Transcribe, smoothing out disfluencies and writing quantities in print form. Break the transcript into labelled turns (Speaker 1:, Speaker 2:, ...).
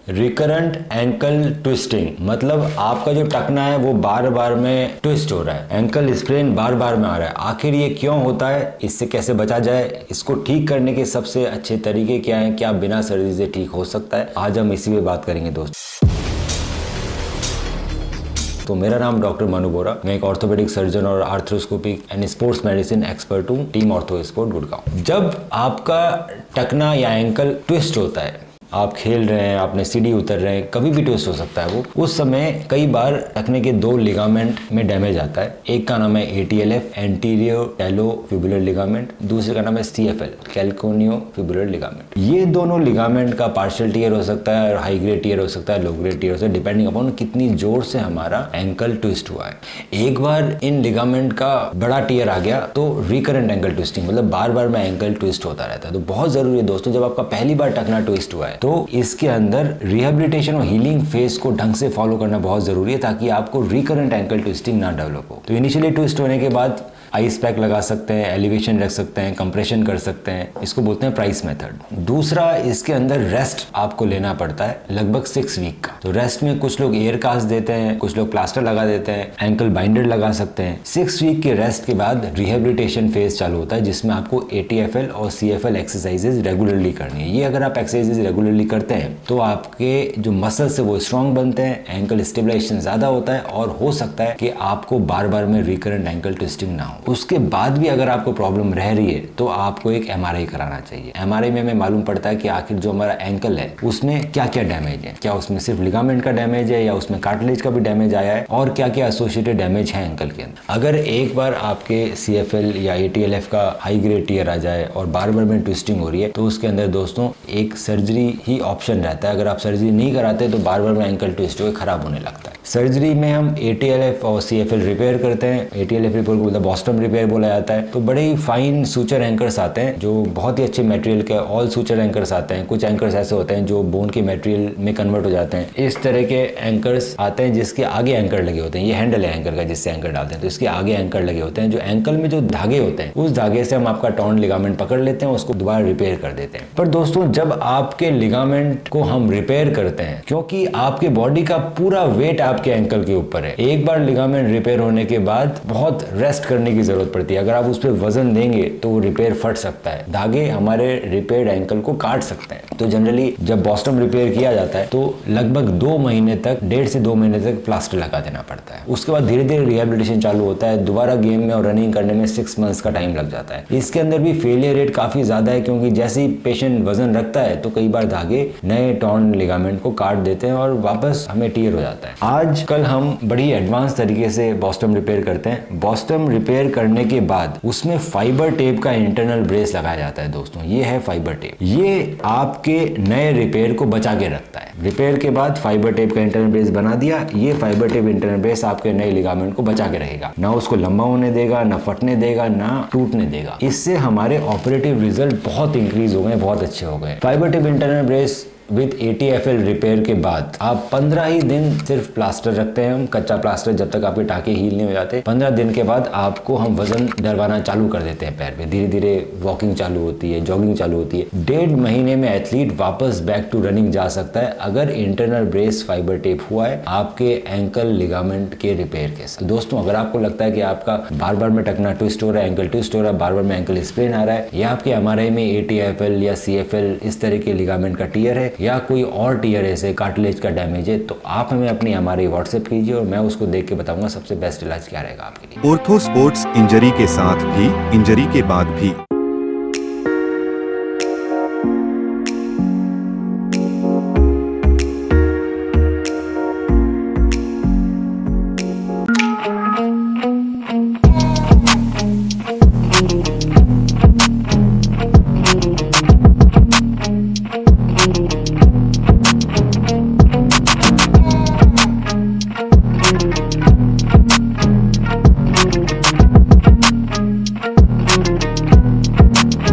Speaker 1: Recurrent ankle twisting मतलब आपका जो टखना है वो बार बार में ट्विस्ट हो रहा है, एंकल स्प्रेन बार बार में आ रहा है। आखिर ये क्यों होता है, इससे कैसे बचा जाए, इसको ठीक करने के सबसे अच्छे तरीके क्या हैं, क्या बिना सर्जरी से ठीक हो सकता है, आज हम इसी पे बात करेंगे दोस्तों। तो मेरा नाम डॉक्टर मनु बोरा, मैं एक ऑर्थोपेडिक सर्जन और arthroscopic and sports medicine expert हूँ, टीम ऑर्थो स्पोर्ट गुड़गांव। जब आपका टखना या एंकल ट्विस्ट होता है, आप खेल रहे हैं, आपने सीढ़ी उतर रहे हैं, कभी भी ट्विस्ट हो सकता है वो, उस समय कई बार टखने के दो लिगामेंट में डैमेज आता है। एक का नाम है ATLF एंटीरियर टैलोफिबुलर लिगामेंट, दूसरे का नाम है CFL कैल्कोनियोफिबुलर लिगामेंट। ये दोनों लिगामेंट का पार्शियल टीयर हो सकता है और हाई ग्रेड टीयर हो सकता है, लो ग्रेड टीयर हो सकता है, डिपेंडिंग अपॉन कितनी जोर से हमारा एंकल ट्विस्ट हुआ है। एक बार इन लिगामेंट का बड़ा टीयर आ गया तो रिकरेंट एंकल ट्विस्टिंग मतलब बार बार में एंकल ट्विस्ट होता रहता है। तो बहुत जरूरी है दोस्तों, जब आपका पहली बार टखना ट्विस्ट हुआ है तो इसके अंदर रिहेबिलिटेशन और हीलिंग फेज को ढंग से फॉलो करना बहुत जरूरी है, ताकि आपको रिकरेंट एंकल ट्विस्टिंग ना डेवलप हो। तो इनिशियली ट्विस्ट होने के बाद आइस पैक लगा सकते हैं, एलिवेशन रख सकते हैं, कंप्रेशन कर सकते हैं, इसको बोलते हैं प्राइस मेथड। दूसरा, इसके अंदर रेस्ट आपको लेना पड़ता है लगभग 6 वीक का। तो रेस्ट में कुछ लोग एयर कास्ट देते हैं, कुछ लोग प्लास्टर लगा देते हैं, एंकल बाइंडर लगा सकते हैं। 6 वीक के रेस्ट के बाद रिहेबिलिटेशन फेज चालू होता है, जिसमें आपको ATFL और CFL एक्सरसाइजेज रेगुलरली करनी है। ये अगर आप एक्सरसाइजेज रेगुलरली करते हैं तो आपके जो मसल्स है वो स्ट्रॉन्ग बनते हैं, एंकल स्टेबलाइजेशन ज्यादा होता है और हो सकता है कि आपको बार बार में रिकरेंट एंकल ट्विस्टिंग ना हो। उसके बाद भी अगर आपको प्रॉब्लम रह रही है तो आपको एक MRI कराना चाहिए। MRI में हमें मालूम पड़ता है कि आखिर जो हमारा एंकल है उसमें क्या क्या डैमेज है, क्या उसमें सिर्फ लिगामेंट का डैमेज है या उसमें कार्टिलेज का भी डैमेज आया है और क्या क्या एसोसिएटेड डैमेज है एंकल के अंदर। अगर एक बार आपके CFL या ATLF का हाई ग्रेड टीयर आ जाए और बार बार में ट्विस्टिंग हो रही है तो उसके अंदर दोस्तों एक सर्जरी ही ऑप्शन रहता है। अगर आप सर्जरी नहीं कराते तो बार बार में एंकल ट्विस्ट हो खराब होने लगता है। सर्जरी में हम ATLF और CFL रिपेयर करते हैं। ATLF रिपेयर को बॉस्टम रिपेयर बोला जाता है। तो बड़े ही फाइन सूचर एंकर्स आते हैं जो बहुत ही अच्छे मटेरियल के, ऑल सूचर एंकर्स आते हैं। कुछ एंकर्स ऐसे होते हैं जो बोन के मटेरियल में कन्वर्ट हो जाते हैं। इस तरह के एंकर्स आते हैं जिसके आगे एंकर लगे होते हैं। ये हैंडल है एंकर का जिससे एंकर डालते हैं, तो इसके आगे एंकर लगे होते हैं। जो एंकल में जो धागे होते हैं उस धागे से हम आपका टॉर्न लिगामेंट पकड़ लेते हैं, उसको दोबारा रिपेयर कर देते हैं। पर दोस्तों, जब आपके लिगामेंट को हम रिपेयर करते हैं, क्योंकि आपके बॉडी का पूरा वेट आपके एंकल के ऊपर है, एक बार लिगामेंट रिपेयर होने के बाद बहुत रेस्ट करने की जरूरत पड़ती है। अगर आप उस पर वजन देंगे तो वो रिपेयर फट सकता है, धागे हमारे रिपेयर्ड एंकल को काट सकते हैं। तो जनरली जब बॉस्टम रिपेयर किया जाता है तो लगभग 2 महीने तक, 1.5 से 2 महीने तक प्लास्टर लगा देना पड़ता है। उसके बाद धीरे धीरे रिहेबिलिटेशन चालू होता है। दोबारा गेम में और रनिंग करने में 6 मंथ्स का टाइम लग जाता है। इसके अंदर भी फेलियर रेट काफी ज्यादा है, क्योंकि जैसे ही पेशेंट वजन रखता है तो कई बार धागे नए टॉर्न लिगामेंट को काट देते हैं और वापस हमें टीयर हो जाता है। आजकल हम बड़ी एडवांस तरीके से बॉस्टम रिपेयर करते हैं। बॉस्टम रिपेयर करने के बाद उसमें फाइबर टेप का इंटरनल ब्रेस लगाया जाता है। दोस्तों, ये है फाइबर टेप। ये आपके नए रिपेयर को बचा के रखता है। रिपेयर के बाद फाइबर टेप का इंटरनल ब्रेस बना दिया, ये फाइबर टेप इंटरनल ब्रेस आपके नए लिगामेंट को बचा के रहेगा, ना उसको लंबा होने देगा, ना फटने देगा, ना टूटने देगा। इससे हमारे ऑपरेटिव रिजल्ट बहुत इंक्रीज हो गए, बहुत अच्छे हो गए। Fibre tape internal brace with ATFL repair के बाद आप 15 ही दिन सिर्फ प्लास्टर रखते हैं हम, कच्चा प्लास्टर, जब तक आपके टाके हील नहीं हो जाते। 15 दिन के बाद आपको हम वजन डलवाना चालू कर देते हैं पैर पे। धीरे धीरे वॉकिंग चालू होती है, जॉगिंग चालू होती है। 1.5 महीने में एथलीट वापस बैक टू रनिंग जा सकता है अगर इंटरनल ब्रेस फाइबर टेप हुआ है आपके एंकल लिगामेंट के रिपेयर के साथ। दोस्तों, अगर आपको लगता है कि आपका बार बार में टखना ट्विस्ट हो रहा है, एंकल ट्विस्ट हो रहा है, बार बार में एंकल स्प्रेन आ रहा है, या आपके MRI में ATFL या CFL इस तरह के लिगामेंट का टीयर है, या कोई और टीयर ऐसे कार्टिलेज का डैमेज है, तो आप हमें अपनी MRI व्हाट्सएप कीजिए और मैं उसको देख के बताऊंगा सबसे बेस्ट इलाज क्या रहेगा आपके लिए।
Speaker 2: ऑर्थो स्पोर्ट्स इंजरी के साथ भी, इंजरी के बाद भी।